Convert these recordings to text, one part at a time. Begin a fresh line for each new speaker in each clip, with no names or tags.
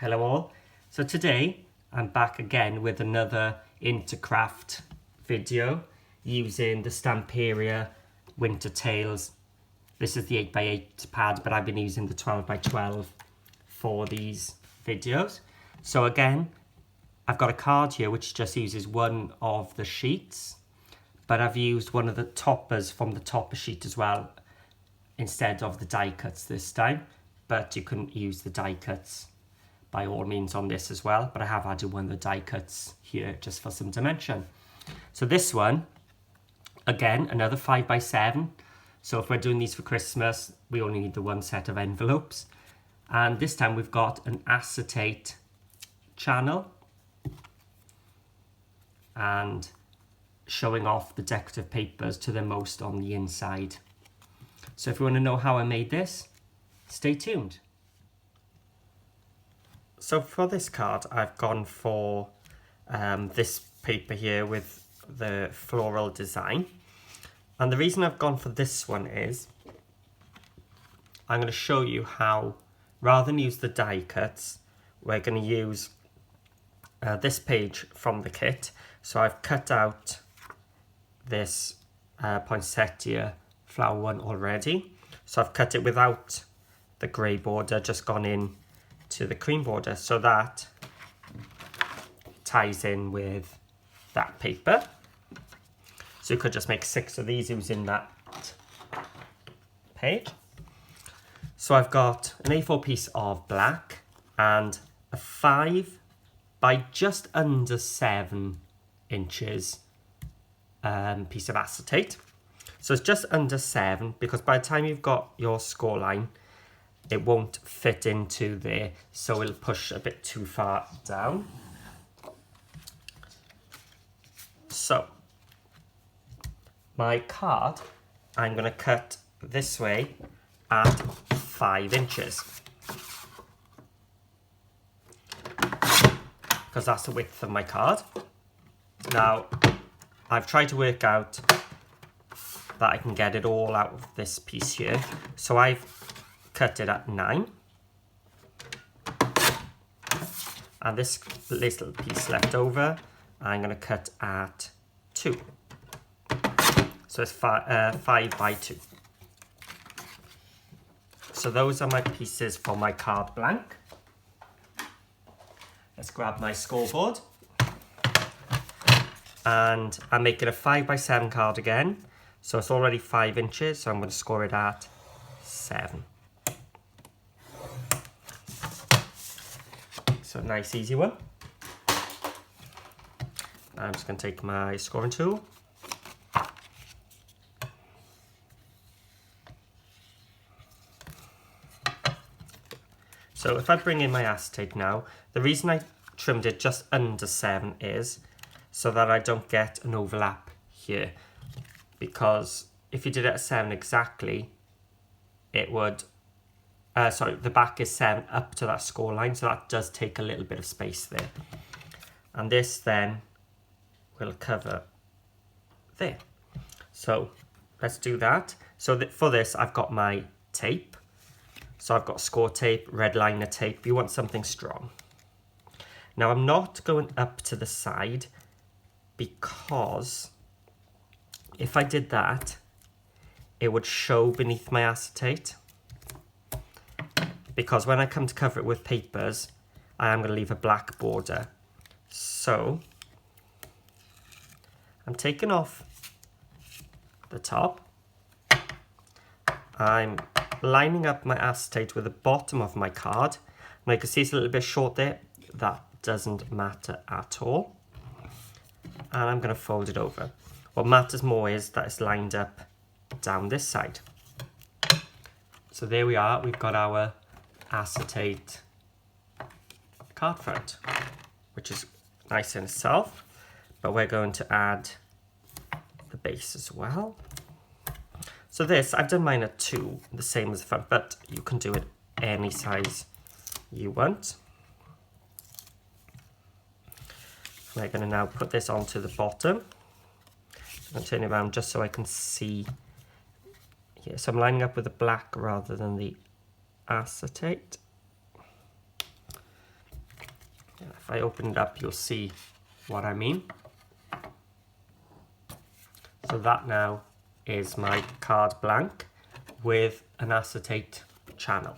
Hello all. So today I'm back again with another Intercraft video using the Stamperia Winter Tales. This is the 8x8 pad, but I've been using the 12x12 for these videos. So again, I've got a card here which just uses one of the sheets, but I've used one of the toppers from the topper sheet as well instead of the die cuts this time. But you can use the die cuts by all means on this as well, but I have added one of the die cuts here just for some dimension. So this one, again, another 5x7. So if we're doing these for Christmas, we only need the one set of envelopes. And this time we've got an acetate channel and showing off the decorative papers to the most on the inside. So if you want to know how I made this, stay tuned. So for this card, I've gone for this paper here with the floral design. And the reason I've gone for this one is I'm going to show you how, rather than use the die cuts, we're going to use this page from the kit. So I've cut out this poinsettia flower one already. So I've cut it without the grey border, just gone in to the cream border, so that ties in with that paper. So you could just make 6 of these using that page. So I've got an A4 piece of black and a 5 by just under 7 inches piece of acetate. So it's just under 7 because by the time you've got your score line, it won't fit into there, so it'll push a bit too far down. So my card, I'm going to cut this way at 5 inches because that's the width of my card. Now I've tried to work out that I can get it all out of this piece here, so I've cut it at 9, and this little piece left over I'm going to cut at 2, so it's 5 by 2. So those are my pieces for my card blank. Let's grab my scoreboard, and I'm making a 5x7 card again, so it's already 5 inches, so I'm going to score it at 7. So a nice easy one. I'm just going to take my scoring tool. So if I bring in my acetate now, the reason I trimmed it just under 7 is so that I don't get an overlap here. Because if you did it at 7 exactly, it would the back is 7 up to that score line, so that does take a little bit of space there. And this then will cover there. So let's do that. So for this, I've got my tape. So I've got score tape, red liner tape. You want something strong. Now I'm not going up to the side because if I did that, it would show beneath my acetate. Because when I come to cover it with papers, I am going to leave a black border. So I'm taking off the top. I'm lining up my acetate with the bottom of my card. Now you can see it's a little bit short there. That doesn't matter at all. And I'm going to fold it over. What matters more is that it's lined up down this side. So there we are. We've got our acetate card front, which is nice in itself, but we're going to add the base as well. So this, I've done mine at 2, the same as the front, but you can do it any size you want. We're going to now put this onto the bottom. I'm going to turn it around just so I can see here. So I'm lining up with the black rather than the acetate. If I open it up, you'll see what I mean. So that now is my card blank with an acetate channel.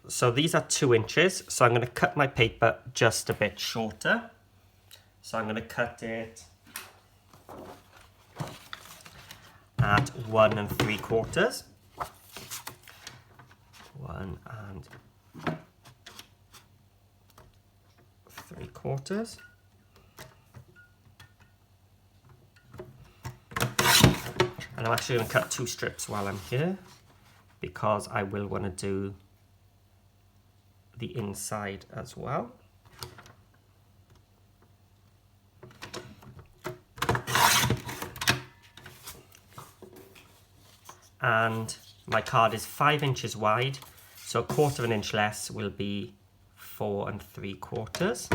So these are 2 inches, so I'm going to cut my paper just a bit shorter. So I'm going to cut it at 1 3/4. 1 3/4. And I'm actually going to cut 2 strips while I'm here, because I will want to do the inside as well. And my card is 5 inches wide, so 1/4 inch less will be 4 3/4.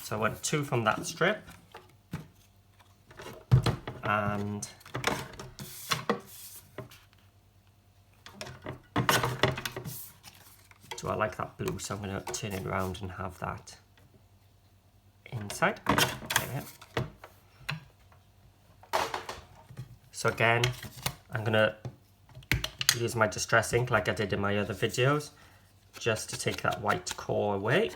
So I want 2 from that strip, and so I like that blue, so I'm going to turn it around and have that inside. There. So again, I'm going to use my distress ink like I did in my other videos, just to take that white core away.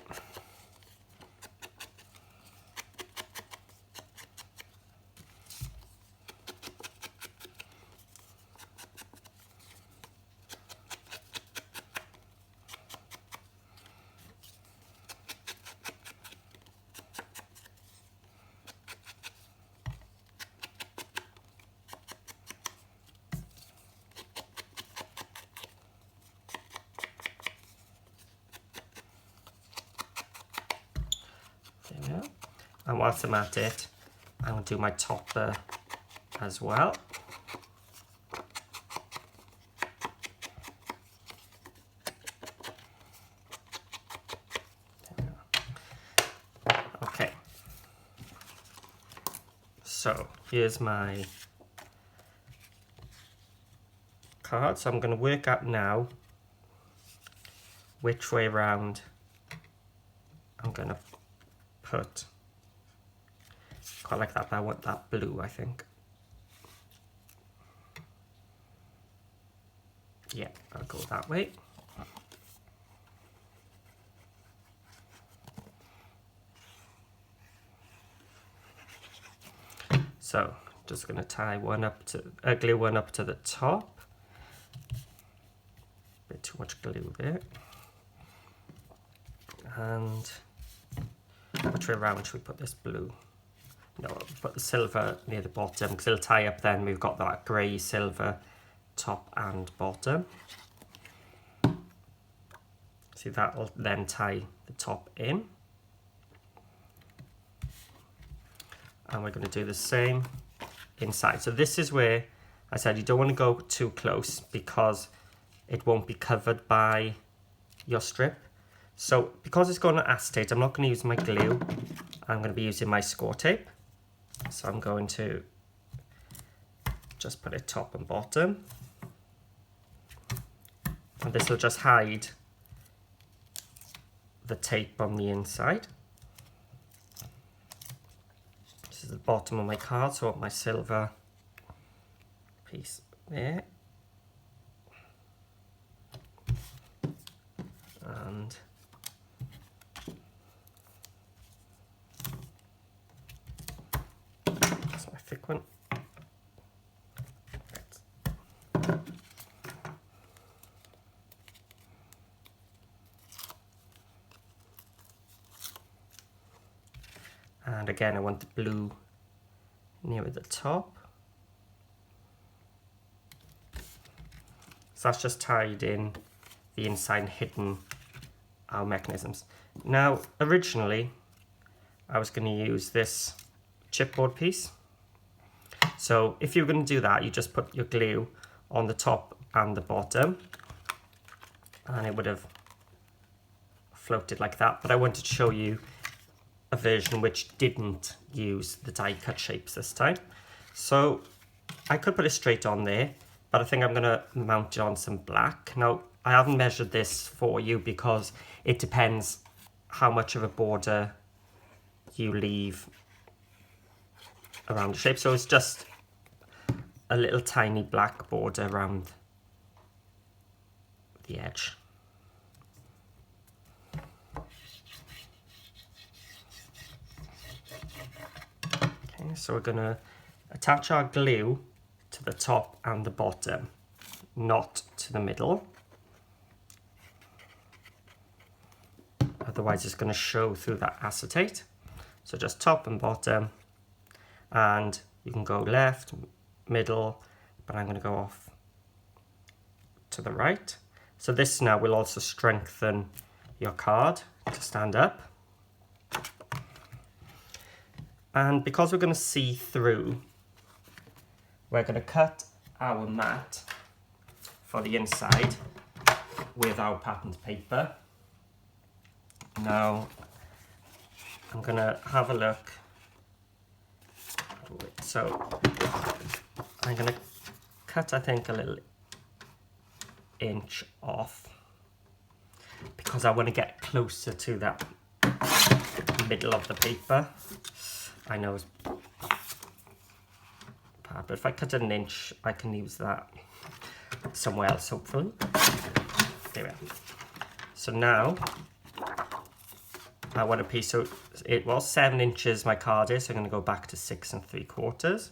And whilst I'm at it, I'm going to do my topper as well. Okay. So here's my card. So I'm going to work out now which way around I'm going to put. Quite like that, but I want that blue, I think. Yeah, I'll go that way. So, just going to tie one up to, glue one up to the top. Bit too much glue there. And which way around should we put this blue? No, I'll put the silver near the bottom, because it'll tie up then. We've got that grey silver top and bottom. See, that'll then tie the top in. And we're going to do the same inside. So this is where I said you don't want to go too close, because it won't be covered by your strip. So because it's going to acetate, I'm not going to use my glue. I'm going to be using my score tape. So I'm going to just put it top and bottom. And this will just hide the tape on the inside. This is the bottom of my card, so I want my silver piece there. And that's my thick one. And again, I want the blue near the top. So that's just tied in the inside and hidden our mechanisms. Now, originally, I was going to use this chipboard piece. So if you're going to do that, you just put your glue on the top and the bottom, and it would have floated like that. But I wanted to show you a version which didn't use the die cut shapes this time. So I could put it straight on there, but I think I'm going to mount it on some black. Now, I haven't measured this for you because it depends how much of a border you leave around the shape. So it's just a little tiny black border around the edge. Okay, so we're going to attach our glue to the top and the bottom, not to the middle. Otherwise it's going to show through that acetate. So just top and bottom, and you can go left, middle, but I'm going to go off to the right. So this now will also strengthen your card to stand up. And because we're going to see through, we're going to cut our mat for the inside with our patterned paper. Now I'm going to have a look. So I'm going to cut, I think, a little inch off because I want to get closer to that middle of the paper. I know it's bad, but if I cut an inch, I can use that somewhere else, hopefully. There we are. So now I want a piece, so it was 7 inches my card is, so I'm going to go back to 6 3/4.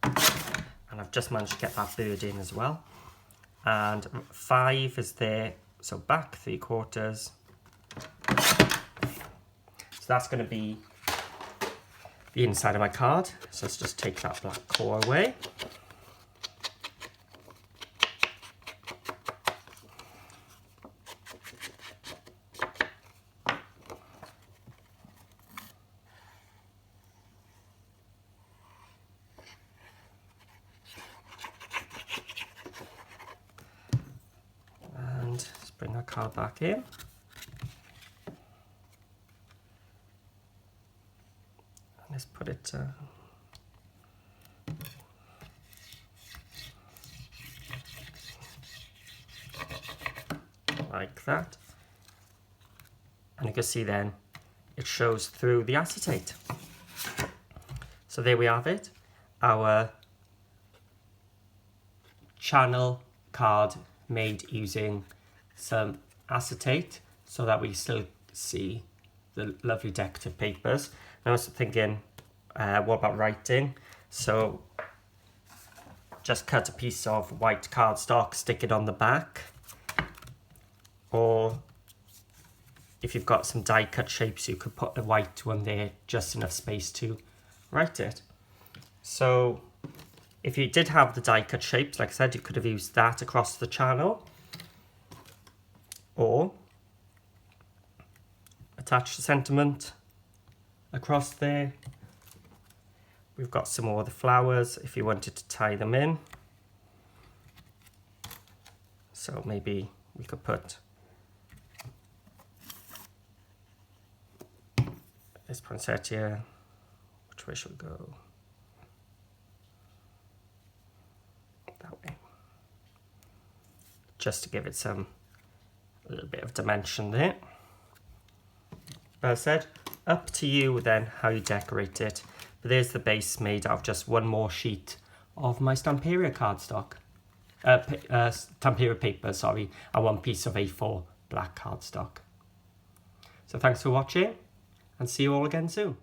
And I've just managed to get that bird in as well. And 5 is there, so back 3/4. So that's going to be the inside of my card. So let's just take that black core away. And let's bring our card back in. Let's put it like that, and you can see then it shows through the acetate. So there we have it, our channel card made using some acetate so that we still see the lovely decorative papers. I was thinking, what about writing? So just cut a piece of white cardstock, stick it on the back, or if you've got some die cut shapes, you could put a white one there, just enough space to write it. So if you did have the die cut shapes, like I said, you could have used that across the channel, or attach the sentiment across there. We've got some more of the flowers if you wanted to tie them in. So maybe we could put this poinsettia. Which way should we go? That way. Just to give it a little bit of dimension there. As I said, up to you then how you decorate it. But there's the base made out of just one more sheet of my Stamperia cardstock. Stamperia paper, sorry, and one piece of A4 black cardstock. So thanks for watching, and see you all again soon.